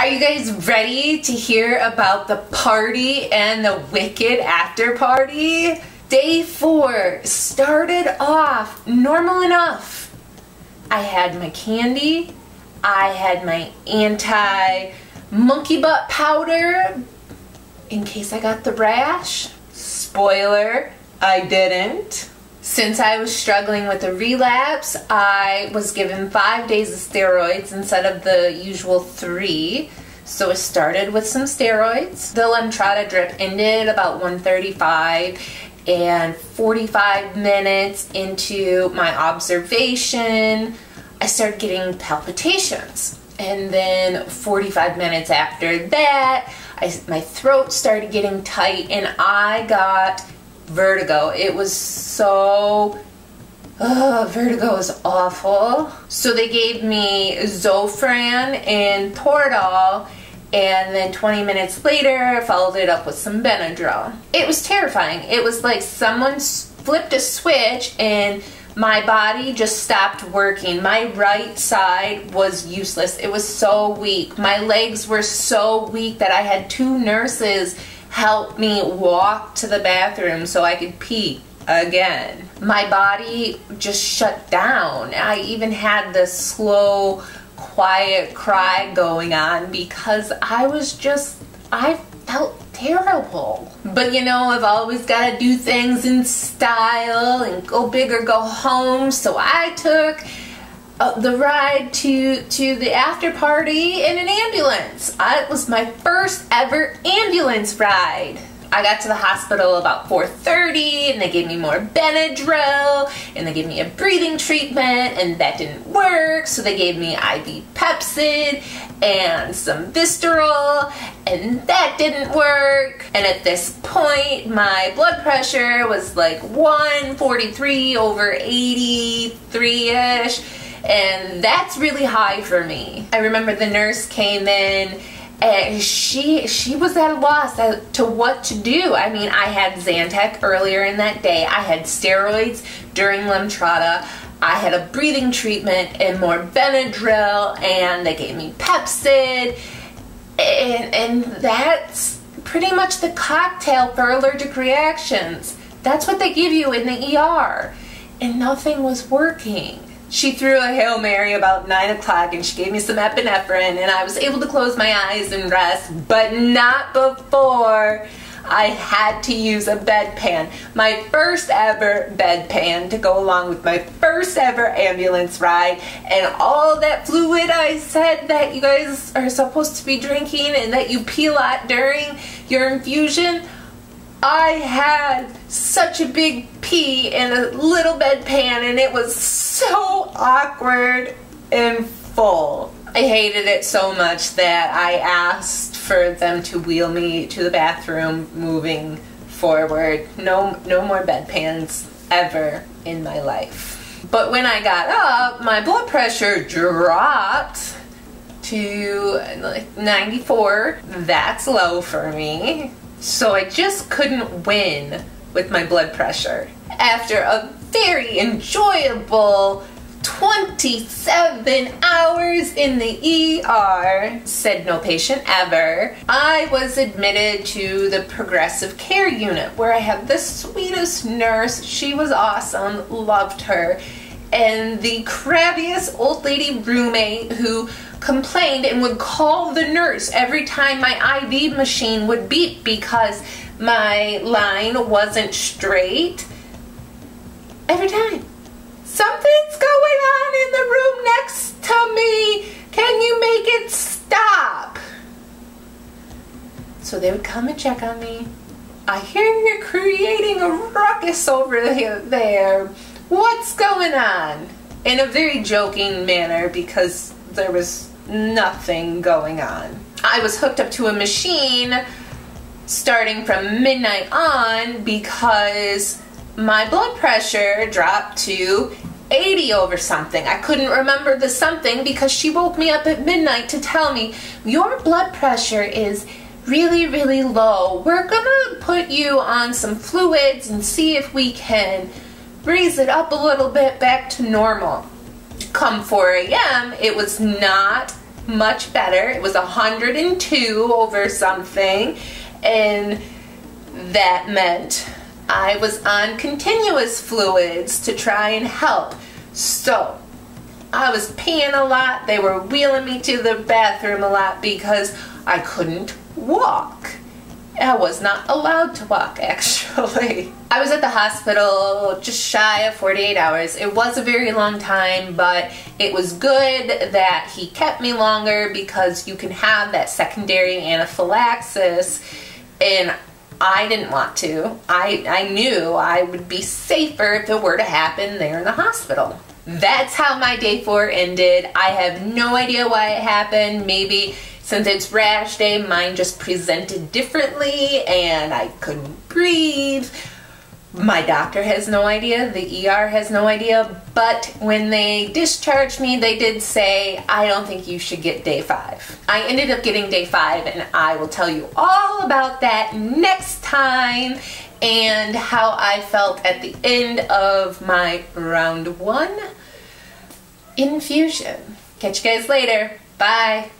Are you guys ready to hear about the party and the wicked after party? Day 4 started off normal enough. I had my candy, I had my anti-monkey butt powder in case I got the rash. Spoiler, I didn't. Since I was struggling with a relapse, I was given 5 days of steroids instead of the usual 3. So I started with some steroids. The Lemtrada drip ended about 1:35, and 45 minutes into my observation, I started getting palpitations. And then 45 minutes after that, my throat started getting tight and I got vertigo. It was so... vertigo is awful. So they gave me Zofran and Toradol, and then 20 minutes later I followed it up with some Benadryl. It was terrifying. It was like someone flipped a switch and my body just stopped working. My right side was useless. It was so weak. My legs were so weak that I had 2 nurses help me walk to the bathroom so I could pee again. My body just shut down. I even had this slow, quiet cry going on because I felt terrible. But you know, I've always got to do things in style and go big or go home, so I took the ride to the after party in an ambulance. It was my first ever ambulance ride. I got to the hospital about 4:30 and they gave me more Benadryl and they gave me a breathing treatment and that didn't work, so they gave me IV Pepcid and some Vistaril and that didn't work. And at this point my blood pressure was like 143/83-ish, and that's really high for me. I remember the nurse came in and she was at a loss as to what to do. I mean, I had Zantac earlier in that day. I had steroids during Lemtrada. I had a breathing treatment and more Benadryl, and they gave me Pepcid. And that's pretty much the cocktail for allergic reactions. That's what they give you in the ER. And nothing was working. She threw a Hail Mary about 9 o'clock and she gave me some epinephrine and I was able to close my eyes and rest, but not before I had to use a bedpan. My first ever bedpan to go along with my first ever ambulance ride, and all that fluid I said that you guys are supposed to be drinking and that you pee a lot during your infusion. I had such a big pee in a little bedpan and it was so awkward and full. I hated it so much that I asked for them to wheel me to the bathroom moving forward. No more bedpans ever in my life. But when I got up, my blood pressure dropped to like 94. That's low for me. So I just couldn't win with my blood pressure. After a very enjoyable 27 hours in the ER, said no patient ever, I was admitted to the progressive care unit where I had the sweetest nurse. She was awesome, loved her, and the crabbiest old lady roommate who complained and would call the nurse every time my IV machine would beep because my line wasn't straight. Every time. Something's going on in the room next to me. Can you make it stop? So they would come and check on me. I hear you're creating a ruckus over there. What's going on? In a very joking manner because there was nothing going on. I was hooked up to a machine starting from midnight on because my blood pressure dropped to 80 over something. I couldn't remember the something because she woke me up at midnight to tell me, your blood pressure is really, really low. We're gonna put you on some fluids and see if we can raise it up a little bit back to normal. Come 4 a.m., it was not much better. It was 102 over something, and that meant I was on continuous fluids to try and help. So I was peeing a lot. They were wheeling me to the bathroom a lot because I couldn't walk. I was not allowed to walk, actually. I was at the hospital just shy of 48 hours. It was a very long time, but it was good that he kept me longer because you can have that secondary anaphylaxis, and I didn't want to. I knew I would be safer if it were to happen there in the hospital. That's how my day 4 ended. I have no idea why it happened. Maybe since it's rash day, mine just presented differently and I couldn't breathe. My doctor has no idea, the ER has no idea, but when they discharged me, they did say, I don't think you should get day 5. I ended up getting day 5, and I will tell you all about that next time and how I felt at the end of my round 1 infusion. Catch you guys later. Bye.